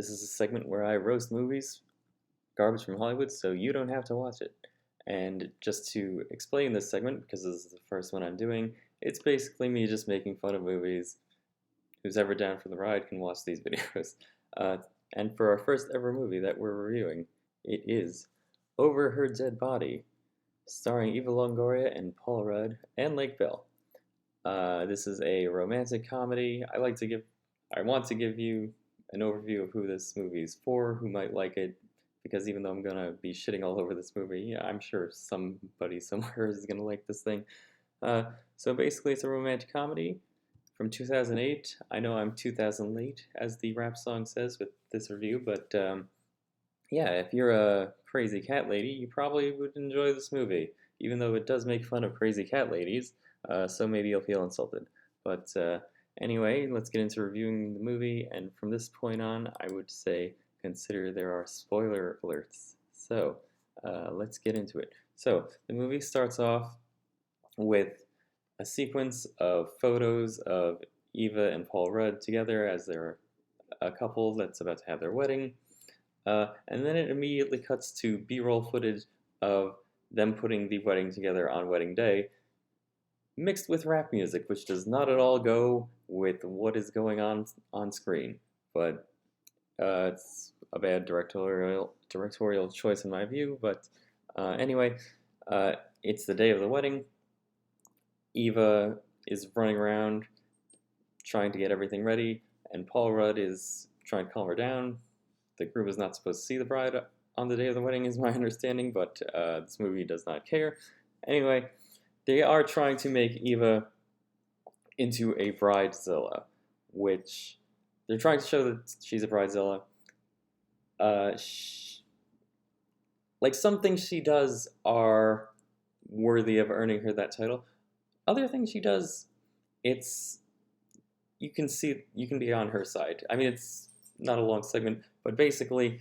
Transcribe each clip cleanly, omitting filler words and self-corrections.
This is a segment where I roast movies, garbage from Hollywood, so you don't have to watch it. And just to explain this segment, because this is the first one I'm doing, it's basically me just making fun of movies. Who's ever down for the ride can watch these videos. Uh, and for our first ever movie that we're reviewing, it is Over Her Dead Body, starring Eva Longoria and Paul Rudd and Lake Bell. This is a romantic comedy. I want to give you an overview of who this movie is for, who might like it, because even though I'm gonna be shitting all over this movie, yeah, I'm sure somebody somewhere is gonna like this thing. Uh, so basically, it's a romantic comedy from 2008. I know I'm 2000 late, as the rap song says with this review, but yeah, if you're a crazy cat lady, you probably would enjoy this movie, even though it does make fun of crazy cat ladies, so maybe you'll feel insulted. But anyway, let's get into reviewing the movie, and from this point on, I would say consider there are spoiler alerts. So let's get into it. So the movie starts off with a sequence of photos of Eva and Paul Rudd together as they're a couple that's about to have their wedding. And then it immediately cuts to B-roll footage of them putting the wedding together on wedding day, mixed with rap music, which does not at all go with what is going on screen. But it's a bad directorial choice in my view. But anyway, uh, it's the day of the wedding. Eva is running around trying to get everything ready, and Paul Rudd is trying to calm her down. The groom is not supposed to see the bride on the day of the wedding, is my understanding, but this movie does not care. Anyway, they are trying to make Eva into a bridezilla, which they're trying to show that she's a bridezilla. Uh, sh- like some things she does are worthy of earning her that title. Other things she does, it's you can be on her side. I mean, it's not a long segment, but basically,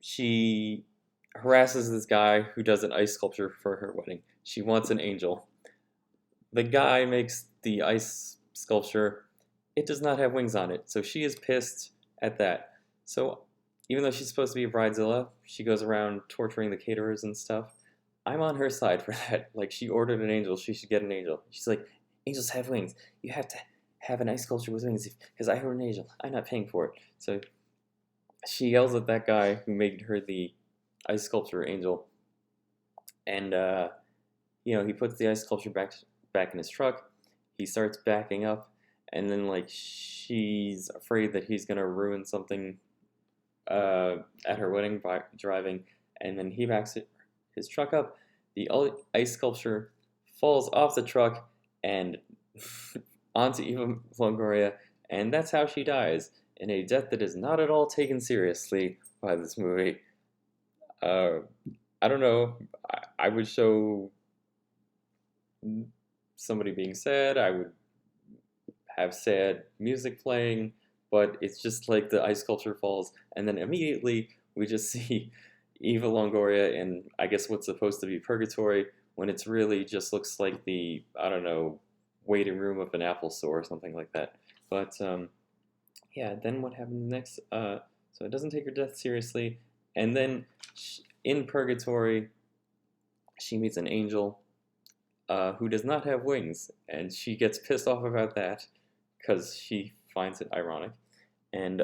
she harasses this guy who does an ice sculpture for her wedding. She wants an angel. The guy makes the ice sculpture. It does not have wings on it, so she is pissed at that. So even though she's supposed to be a bridezilla, she goes around torturing the caterers and stuff. I'm on her side for that. Like, she ordered an angel, she should get an angel. She's like, angels have wings. You have to have an ice sculpture with wings because I heard an angel. I'm not paying for it. So she yells at that guy who made her the ice sculpture angel, and he puts the ice sculpture back in his truck. He starts backing up, and then like she's afraid that he's gonna ruin something at her wedding by driving, and then he backs his truck up. The ice sculpture falls off the truck and onto Eva Longoria, and that's how she dies, in a death that is not at all taken seriously by this movie. Uh, I don't know. I would show somebody being sad. I would have sad music playing, but it's just like the ice sculpture falls, and then immediately we just see Eva Longoria in, I guess, what's supposed to be purgatory, when it's really just looks like the, I don't know, waiting room of an Apple store or something like that. But yeah, then what happens next? So it doesn't take her death seriously, and then in purgatory, she meets an angel who does not have wings, and she gets pissed off about that because she finds it ironic. And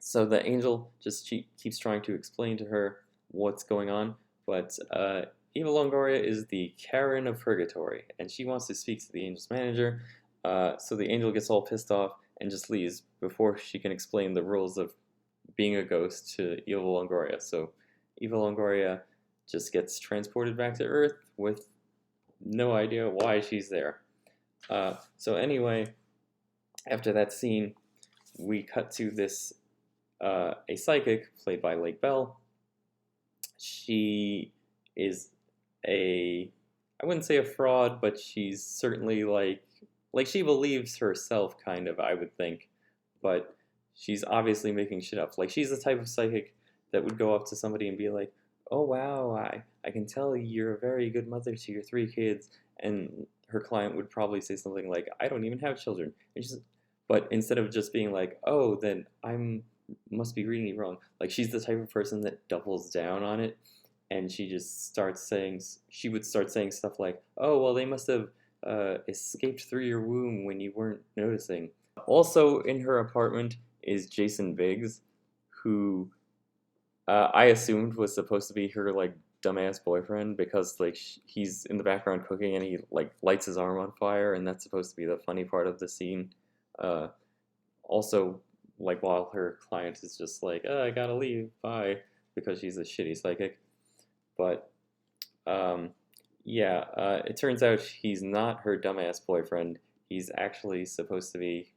so the angel just keeps trying to explain to her what's going on, but Eva Longoria is the Karen of Purgatory, and she wants to speak to the angel's manager. So the angel gets all pissed off and just leaves before she can explain the rules of being a ghost to Eva Longoria. So Eva Longoria just gets transported back to Earth with no idea why she's there. So anyway, after that scene, we cut to this a psychic played by Lake Bell. She is I wouldn't say a fraud, but she's certainly like she believes herself, kind of, I would think, but she's obviously making shit up. Like, she's the type of psychic that would go up to somebody and be like, "Oh wow, I can tell you're a very good mother to your 3 kids," and her client would probably say something like, "I don't even have children," and she's, But instead of just being like, oh, then I'm must be reading it wrong. Like she's the type of person that doubles down on it, and she would start saying stuff like, oh, well, they must have escaped through your womb when you weren't noticing. Also in her apartment is Jason Biggs, who I assumed was supposed to be her like dumbass boyfriend because like he's in the background cooking and he like lights his arm on fire, and that's supposed to be the funny part of the scene. Uh, Also, like while her client is just like, oh, I gotta leave, bye, because she's a shitty psychic. But um, yeah, it turns out he's not her dumbass boyfriend. He's actually supposed to be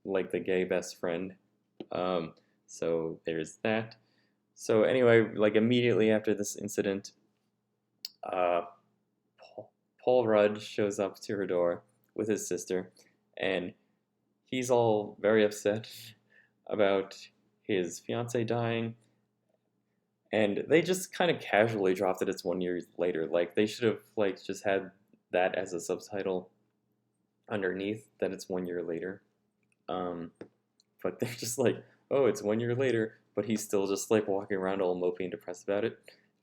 like the gay best friend. Um, so there's that. So anyway, like immediately after this incident, uh, Paul Rudd shows up to her door with his sister, and he's all very upset about his fiance dying, and they just kind of casually dropped it. It's 1 year later. Like they should have like just had that as a subtitle underneath that it's 1 year later. Um, but they're just like, oh, it's 1 year later, but he's still just like walking around all mopey and depressed about it.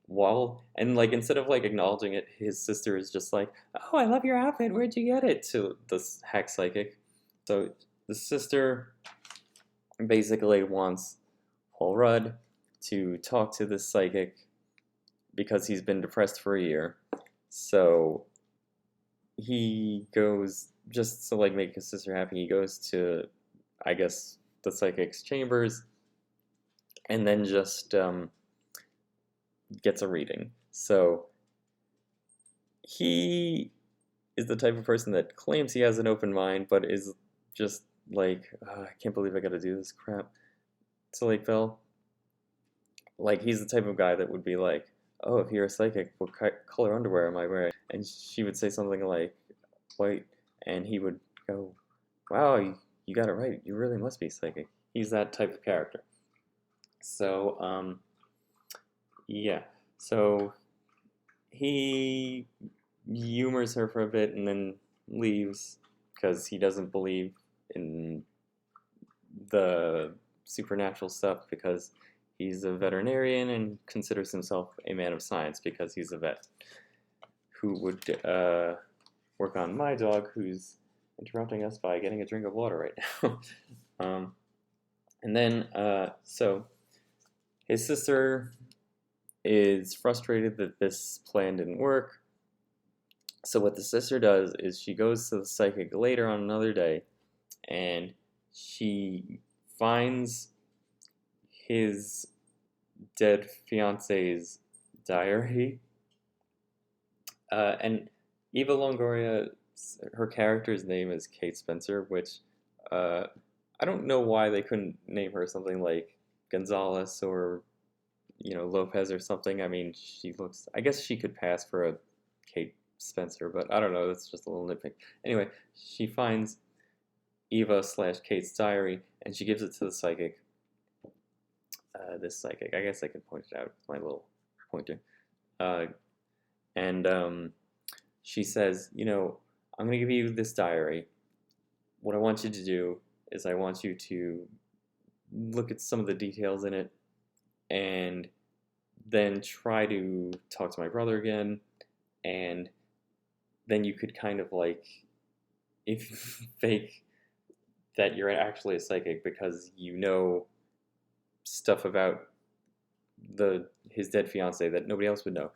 While and like instead of like acknowledging it, his sister is just like, oh, I love your outfit. Where'd you get it? To this hack psychic. So the sister basically wants Paul Rudd to talk to this psychic because he's been depressed for a year. So he goes just to like make his sister happy. He goes to, I guess, the psychic's chambers, and then just gets a reading. So he is the type of person that claims he has an open mind, but is just like, I can't believe I got to do this crap to Lake Bell. Like he's the type of guy that would be like, "Oh, if you're a psychic, what color underwear am I wearing?" And she would say something like, "White," and he would go, "Wow, you got it right. You really must be psychic." He's that type of character. So, yeah. So he humors her for a bit and then leaves because he doesn't believe in the supernatural stuff because he's a veterinarian and considers himself a man of science because he's a vet who would work on my dog, who's interrupting us by getting a drink of water right now. And then, so his sister is frustrated that this plan didn't work. So what the sister does is she goes to the psychic later on another day, and she finds his dead fiance's diary. And Eva Longoria, her character's name is Kate Spencer, which I don't know why they couldn't name her something like Gonzalez or Lopez or something. I mean, I guess she could pass for a Kate Spencer, but I don't know. That's just a little nitpick. Anyway, she finds Eva/Kate's diary, and she gives it to the psychic. This psychic, I guess I could point it out with my little pointer. And she says, I'm going to give you this diary. What I want you to do is I want you to look at some of the details in it and then try to talk to my brother again, and then you could kind of like fake that you're actually a psychic because you know stuff about his dead fiance that nobody else would know.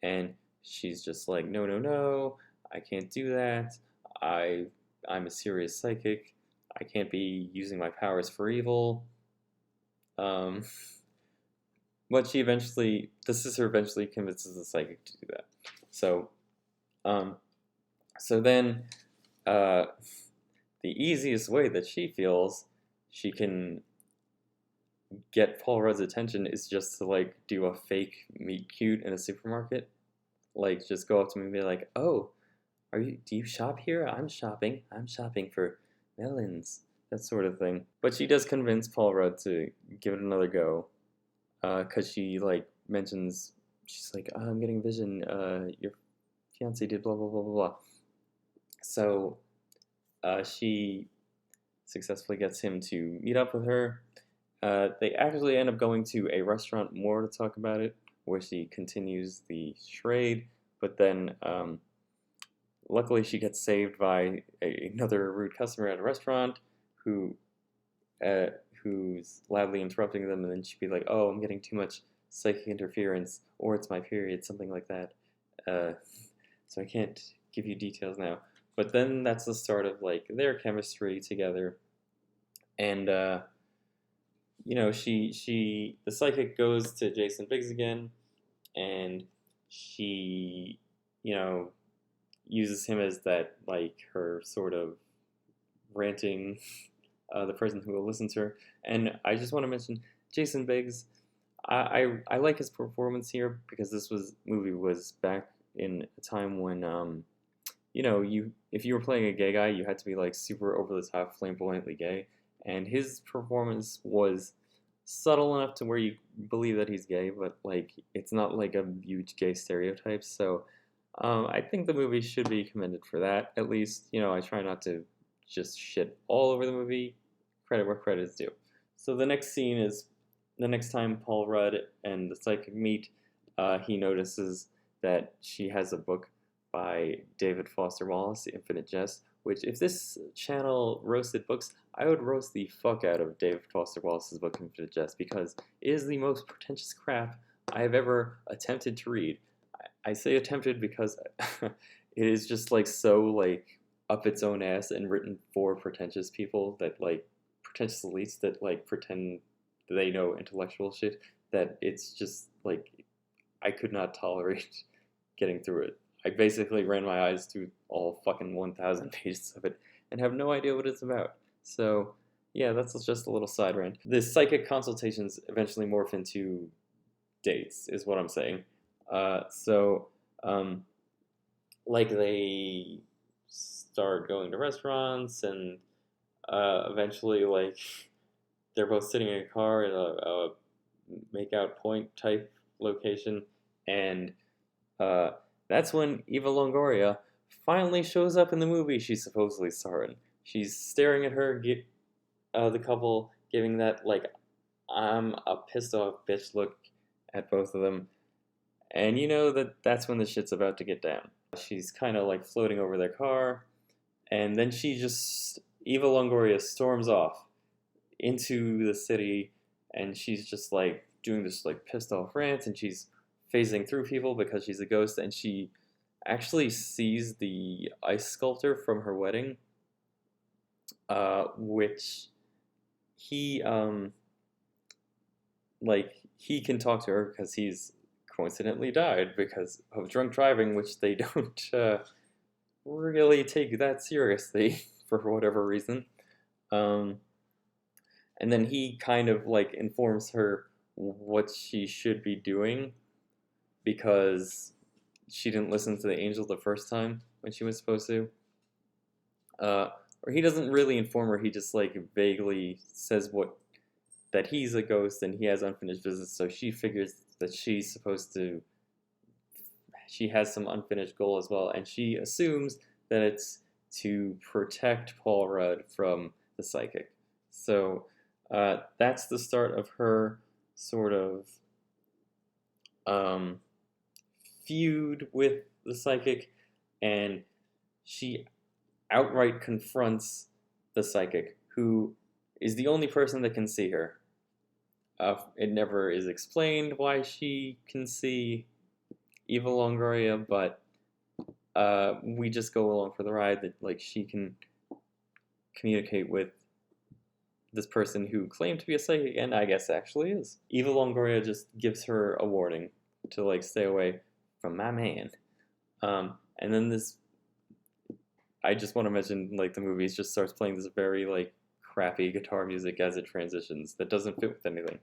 And she's just like, no, no, no, I can't do that. I'm a serious psychic. I can't be using my powers for evil. But the sister eventually convinces the psychic to do that. So, so then, the easiest way that she feels she can get Paul Rudd's attention is just to like do a fake meet cute in a supermarket. Like just go up to me and be like, "Oh, do you shop here? I'm shopping. I'm shopping for melons." That sort of thing. But she does convince Paul Rudd to give it another go. Cause she like mentions, she's like, oh, "I'm getting a vision. Your fiance did blah blah blah blah blah." So, she successfully gets him to meet up with her. They actually end up going to a restaurant more to talk about it, where she continues the charade, but then luckily she gets saved by another rude customer at a restaurant who uh, who's loudly interrupting them, and then she'd be like, "Oh, I'm getting too much psychic interference, or it's my period," something like that. Uh, so I can't give you details now. But then that's the start of like their chemistry together, and the psychic goes to Jason Biggs again, and she you know uses him as that like her sort of ranting the person who will listen to her. And I just want to mention Jason Biggs. I like his performance here because movie was back in a time when you if you were playing a gay guy, you had to be like super over the top, flamboyantly gay, and his performance was subtle enough to where you believe that he's gay, but like it's not like a huge gay stereotype. So I think the movie should be commended for that. At least, I try not to just shit all over the movie. Credit where credit is due. So the next scene is the next time Paul Rudd and the psychic meet. He notices that she has a book by David Foster Wallace, The Infinite Jest, which if this channel roasted books, I would roast the fuck out of David Foster Wallace's book, Infinite Jest, because it is the most pretentious crap I have ever attempted to read. I say attempted because it is just like so like up its own ass and written for pretentious people that like pretentious elites that like pretend they know intellectual shit, that it's just like I could not tolerate getting through it. I basically ran my eyes through all fucking 1,000 pages of it and have no idea what it's about. So yeah, that's just a little side rant. The psychic consultations eventually morph into dates, is what I'm saying. So like they start going to restaurants, and eventually like they're both sitting in a car at a make-out point type location, and uh, that's when Eva Longoria finally shows up in the movie she's supposedly starring. She's staring at the couple, giving that like I'm a pissed off bitch look at both of them, and you know that's when the shit's about to get down. She's kind of like floating over their car, and then Eva Longoria storms off into the city, and she's just like doing this like pissed off rant, and she's phasing through people because she's a ghost, and she actually sees the ice sculptor from her wedding, which he he can talk to her because he's coincidentally died because of drunk driving, which they don't really take that seriously for whatever reason. And then he kind of like informs her what she should be doing because she didn't listen to the angel the first time when she was supposed to. Or he doesn't really inform her, he just like vaguely says that he's a ghost and he has unfinished business, so she figures that she has some unfinished goal as well, and she assumes that it's to protect Paul Rudd from the psychic. So that's the start of her sort of feud with the psychic, and she outright confronts the psychic, who is the only person that can see her. It never is explained why she can see Eva Longoria, but we just go along for the ride that like she can communicate with this person who claimed to be a psychic, and I guess actually is. Eva Longoria just gives her a warning to like stay away from my man. And then I just want to mention like the movie just starts playing this very like crappy guitar music as it transitions that doesn't fit with anything.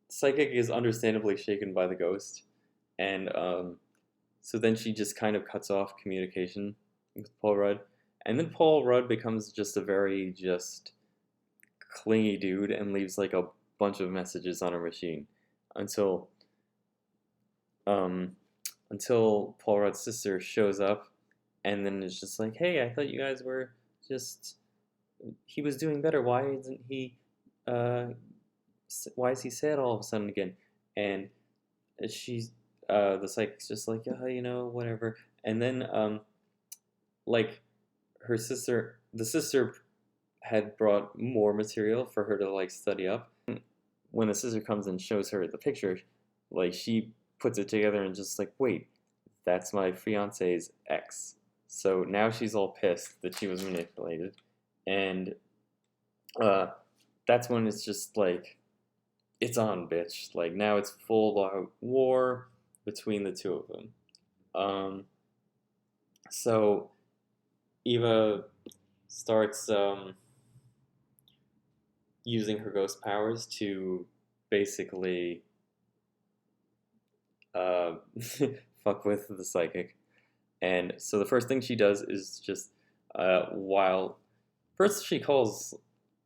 Psychic is understandably shaken by the ghost, and so then she just kind of cuts off communication with Paul Rudd, and then Paul Rudd becomes just a very just clingy dude and leaves like a bunch of messages on her machine until Paul Rudd's sister shows up, and then it's just like, hey, I thought you guys were just he was doing better. Uh, why is he sad all of a sudden again? And she's, the psychic's just like, yeah, whatever. And then, like, the sister had brought more material for her to, like, study up. When the sister comes and shows her the picture, like, she puts it together and just like, wait, that's my fiance's ex. So now she's all pissed that she was manipulated, and uh, that's when it's just like, it's on, bitch. Like, now it's full out war between the two of them. So Eva starts using her ghost powers to basically uh, fuck with the psychic. And so the first thing she does is just, while first she calls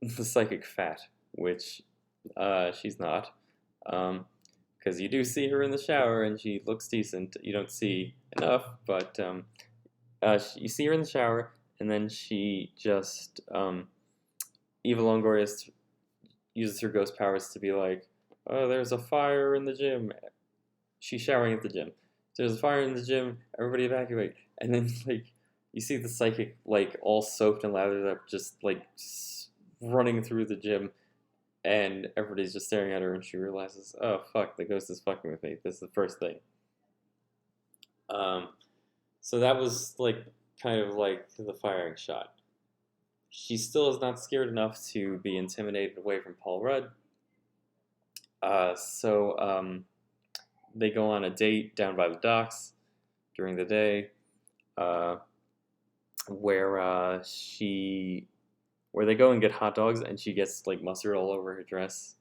the psychic fat, which she's not, because you do see her in the shower and she looks decent. You don't see enough, but you see her in the shower, and then she just, Eva Longoria uses her ghost powers to be like, oh, there's a fire in the gym. She's showering at the gym. There's a fire in the gym. Everybody evacuate. And then, like, you see the psychic, like, all soaked and lathered up, just, like, running through the gym. And everybody's just staring at her, and she realizes, oh, fuck, the ghost is fucking with me. This is the first thing. Um, so that was, like, kind of like the firing shot. She still is not scared enough to be intimidated away from Paul Rudd. So they go on a date down by the docks during the day, uh, where where they go and get hot dogs, and she gets like mustard all over her dress,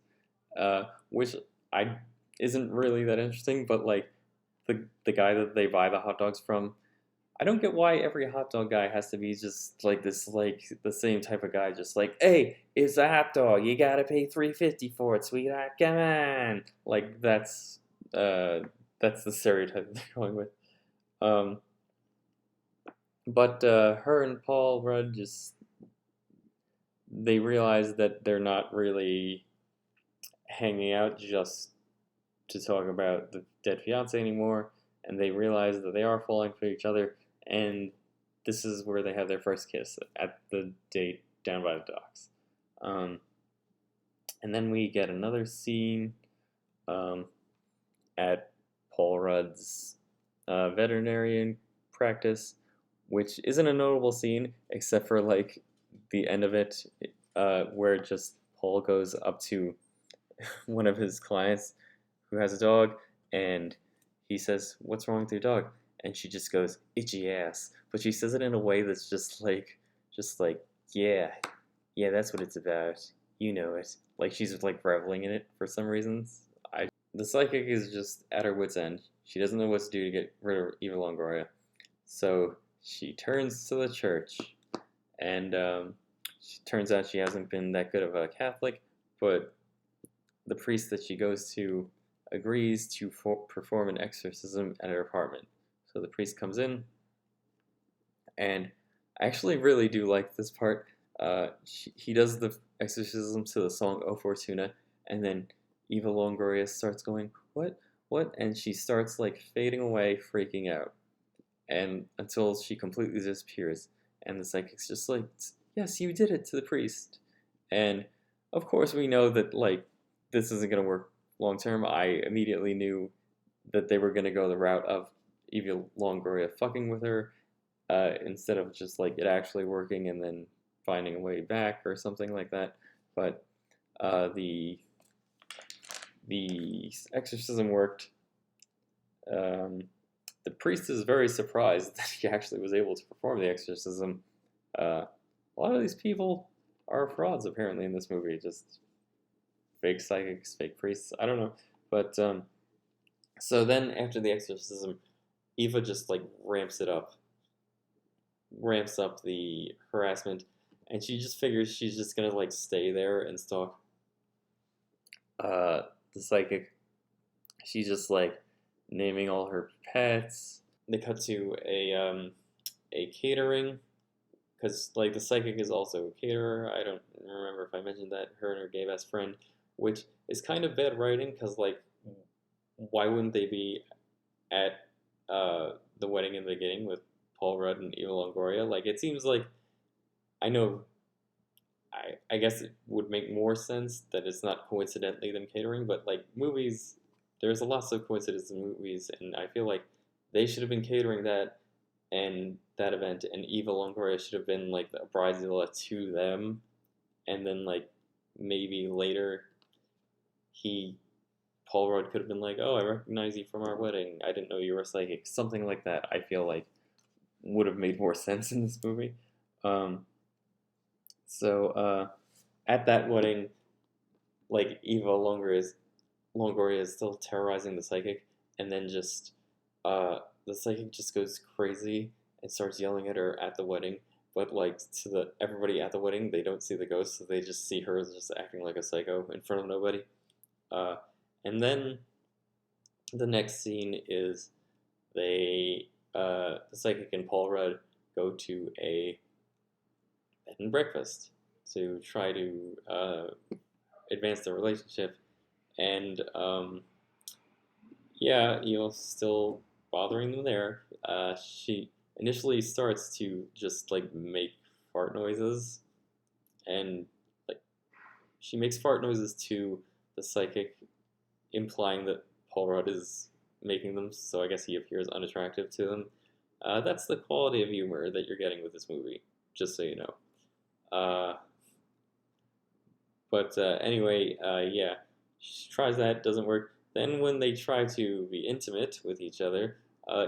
which I isn't really that interesting. But like the guy that they buy the hot dogs from, I don't get why every hot dog guy has to be just like this, like the same type of guy, just like, hey, it's a hot dog, you gotta pay $3.50 for it, sweetheart, come on. Like that's the stereotype they're going with. Um, but her and Paul Rudd just, they realize that they're not really hanging out just to talk about the dead fiance anymore, and they realize that they are falling for each other, and this is where they have their first kiss, at the date down by the docks. Um, and then we get another scene um, at Paul Rudd's veterinarian practice, which isn't a notable scene except for like the end of it, where just Paul goes up to one of his clients who has a dog, and he says, "What's wrong with your dog?" And she just goes, "Itchy ass." But she says it in a way that's just like, yeah, yeah, that's what it's about. You know it. Like she's like reveling in it for some reasons. The psychic is just at her wit's end. She doesn't know what to do to get rid of Eva Longoria. So she turns to the church, and turns out she hasn't been that good of a Catholic, but the priest that she goes to agrees to perform an exorcism at her apartment. So the priest comes in, and I actually really do like this part. He does the exorcism to the song "O Fortuna," and then Eva Longoria starts going, "What? What?" And she starts like fading away, freaking out, and until she completely disappears. And the psychic's just like, "Yes, you did it," to the priest. And of course, we know that like this isn't gonna work long term. I immediately knew that they were gonna go the route of Eva Longoria fucking with her, instead of just like it actually working and then finding a way back or something like that. But the exorcism worked. The priest is very surprised that he actually was able to perform the exorcism. A lot of these people are frauds apparently in this movie, just fake psychics, fake priests. I don't know, but so then after the exorcism, Eva just like ramps up the harassment, and she just figures she's just gonna like stay there and stalk the psychic. She's just like naming all her pets. They cut to a catering, because like the psychic is also a caterer. I don't remember if I mentioned that, her and her gay best friend, which is kind of bad writing because like why wouldn't they be at the wedding in the beginning with Paul Rudd and Eva Longoria? Like it seems like I know I guess it would make more sense that it's not coincidentally them catering, but like movies, there's a lots of coincidence in movies, and I feel like they should have been catering that and that event, and Eva Longoria should have been like a bridezilla to them, and then like maybe later he Paul Rudd could have been like, "Oh, I recognize you from our wedding. I didn't know you were psychic." Something like that. I feel like would have made more sense in this movie. Um, so at that wedding, like Eva Longoria is still terrorizing the psychic, and then just the psychic just goes crazy and starts yelling at her at the wedding. But like to the everybody at the wedding, they don't see the ghost, so they just see her just acting like a psycho in front of nobody. Uh, and then the next scene is the psychic and Paul Rudd go to a bed and breakfast to try to advance their relationship, and yeah, still bothering them there. She initially starts to just like make fart noises, and like she makes fart noises to the psychic, implying that Paul Rudd is making them. So I guess he appears unattractive to them. That's the quality of humor that you're getting with this movie, just so you know. But anyway, yeah, she tries that, doesn't work. Then when they try to be intimate with each other,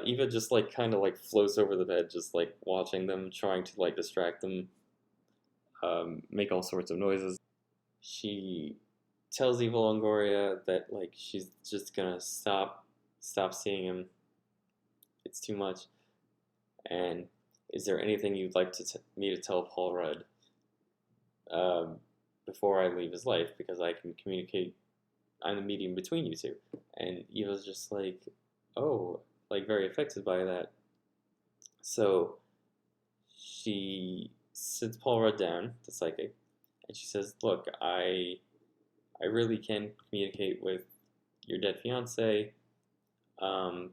Eva just like kind of like floats over the bed, just like watching them, trying to like distract them, make all sorts of noises. She tells Eva Longoria that like she's just gonna stop seeing him. It's too much. And is there anything you'd like me to tell Paul Rudd um, before I leave his life? Because I can communicate. I'm the medium between you two. And Eva's just like, oh, like very affected by that. So she sits Paul Rudd down, the psychic, and she says, "Look, I really can communicate with your dead fiance.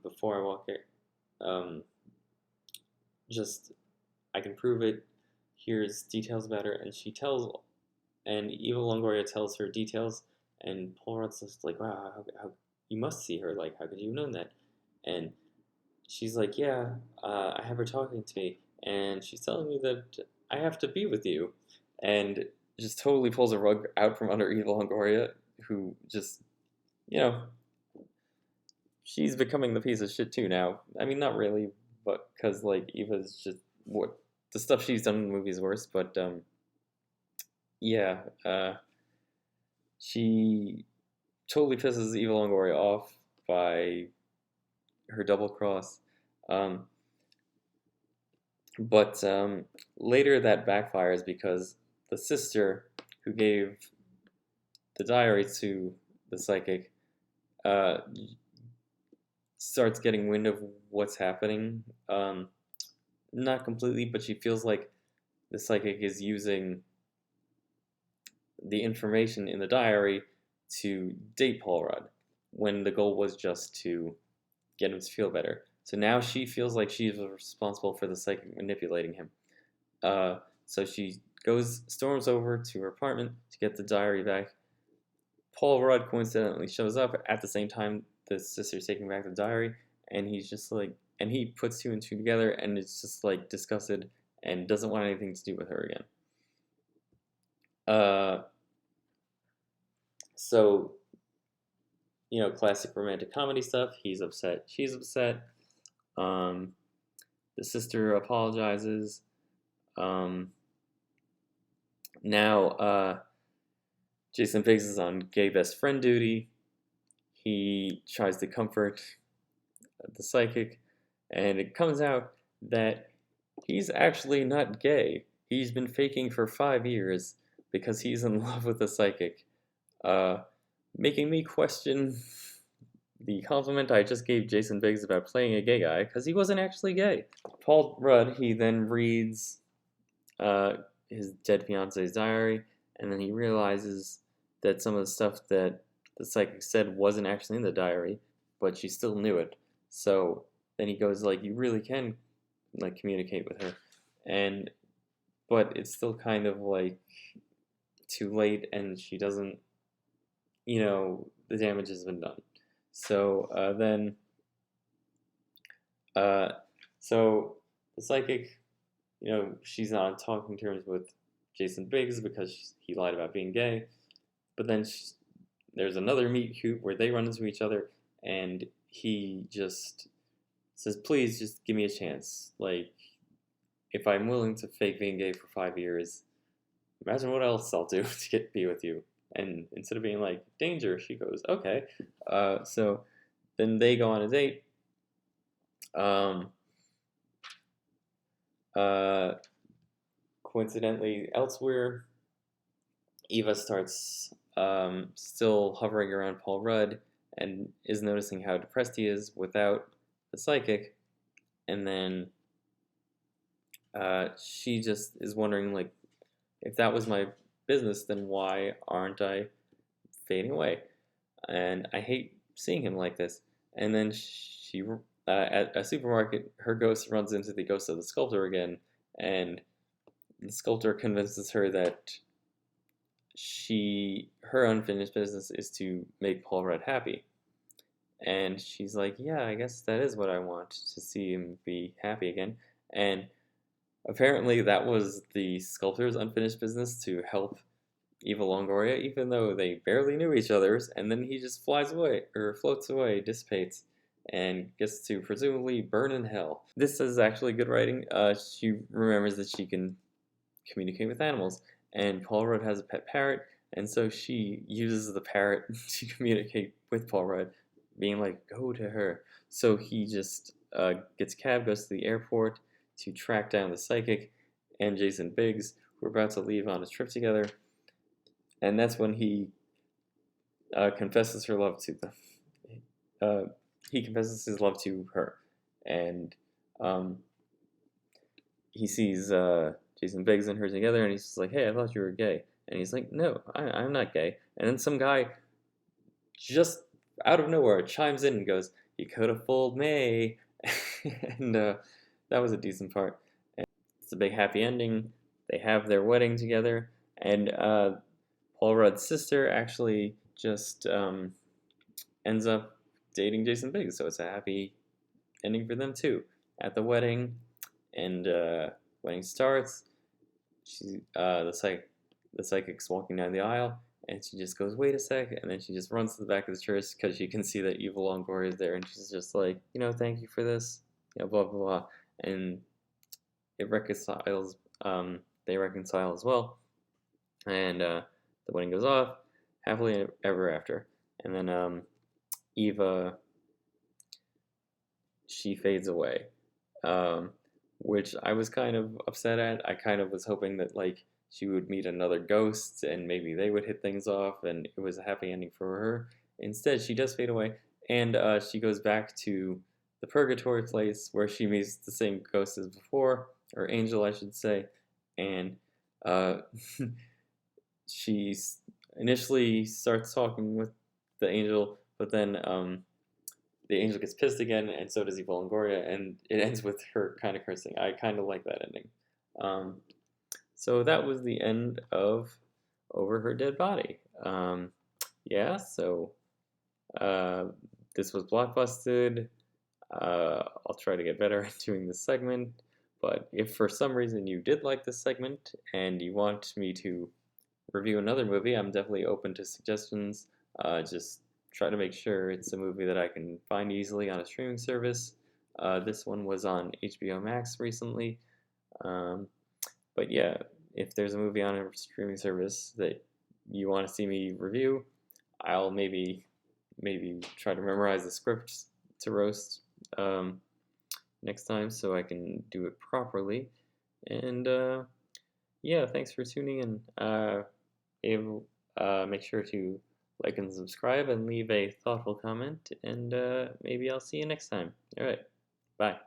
Before I walk it, um, just I can prove it. Here's details about her." And and Eva Longoria tells her details, and Paul Rudd's just like, "Wow, how you must see her. Like, how could you have known that?" And she's like, "Yeah, I have her talking to me, and she's telling me that I have to be with you," and just totally pulls a rug out from under Eva Longoria, who just, you know, she's becoming the piece of shit too now. I mean, not really, but because like Eva's just what the stuff she's done in the movie is worse. But yeah, she totally pisses Eva Longoria off by her double cross. Um, but later that backfires because the sister who gave the diary to the psychic uh, starts getting wind of what's happening. Not completely, but she feels like the psychic is using the information in the diary to date Paul Rudd when the goal was just to get him to feel better. So now she feels like she's responsible for the psychic manipulating him. So she storms over to her apartment to get the diary back. Paul Rudd coincidentally shows up at the same time the sister's taking back the diary, and he's just like, and he puts two and two together, and it's just like disgusted and doesn't want anything to do with her again. Uh, so classic romantic comedy stuff. He's upset, she's upset. The sister apologizes. Now, Jason Biggs is on gay best friend duty. He tries to comfort the psychic, and it comes out that he's actually not gay. He's been faking for 5 years because he's in love with the psychic, making me question the compliment I just gave Jason Biggs about playing a gay guy, because he wasn't actually gay. Paul Rudd, he then reads uh, his dead fiance's diary, and then he realizes that some of the stuff that the psychic said wasn't actually in the diary, but she still knew it. So then he goes like, "You really can like communicate with her," and but it's still kind of like too late, and she doesn't, the damage has been done. So then, uh, so the psychic, she's not on talking terms with Jason Biggs because he lied about being gay. But then there's another meet cute where they run into each other, and he just says, "Please, just give me a chance. Like, if I'm willing to fake being gay for 5 years, imagine what else I'll do to be with you." And instead of being like, "Danger," she goes, "Okay." So then they go on a date. Um, uh, Coincidentally, elsewhere, Eva starts still hovering around Paul Rudd and is noticing how depressed he is without the psychic. And then she just is wondering, like, if that was my business, then why aren't I fading away? And I hate seeing him like this. And then at a supermarket, her ghost runs into the ghost of the sculptor again, and the sculptor convinces her that her unfinished business is to make Paul Rudd happy. And she's like, "Yeah, I guess that is what I want, to see him be happy again." And apparently that was the sculptor's unfinished business, to help Eva Longoria, even though they barely knew each other, and then he just flies away, or floats away, dissipates, and gets to presumably burn in hell. This is actually good writing. She remembers that she can communicate with animals, and Paul Rudd has a pet parrot, and so she uses the parrot to communicate with Paul Rudd, being like, "Go to her." So he just gets a cab, goes to the airport to track down the psychic and Jason Biggs, who are about to leave on a trip together, and that's when confesses her love to them. He confesses his love to her, and um, he sees Jason Biggs and her together, and he's just like, "Hey, I thought you were gay." And he's like, "No, I'm not gay." And then some guy just out of nowhere chimes in and goes, "You could have fooled me." And that was a decent part. And it's a big happy ending. They have their wedding together, and Paul Rudd's sister actually just ends up dating Jason Biggs, so it's a happy ending for them too. At the wedding, and wedding starts, the psychic's walking down the aisle, and she just goes, "Wait a sec," and then she just runs to the back of the church because she can see that Eva Longoria is there, and she's just like, "Thank you for this," blah blah blah, and it reconciles. They reconcile as well, and the wedding goes off happily ever after, and then Eva, she fades away, um, which I was kind of upset at. I kind of was hoping that like she would meet another ghost and maybe they would hit things off, and it was a happy ending for her. Instead, she does fade away, and she goes back to the purgatory place where she meets the same ghost as before, or angel, I should say, and uh, she initially starts talking with the angel, but then the angel gets pissed again, and so does Eva Longoria, and it ends with her kind of cursing. I kind of like that ending. Um, so that was the end of Over Her Dead Body. Yeah, so uh, this was Blockbusted. I'll try to get better at doing this segment, but if for some reason you did like this segment and you want me to review another movie, I'm definitely open to suggestions. Just try to make sure it's a movie that I can find easily on a streaming service. This one was on HBO Max recently. Um, but yeah, if there's a movie on a streaming service that you want to see me review, I'll maybe try to memorize the script to roast next time so I can do it properly. And yeah, thanks for tuning in. Make sure to like and subscribe and leave a thoughtful comment, and maybe I'll see you next time. All right, bye.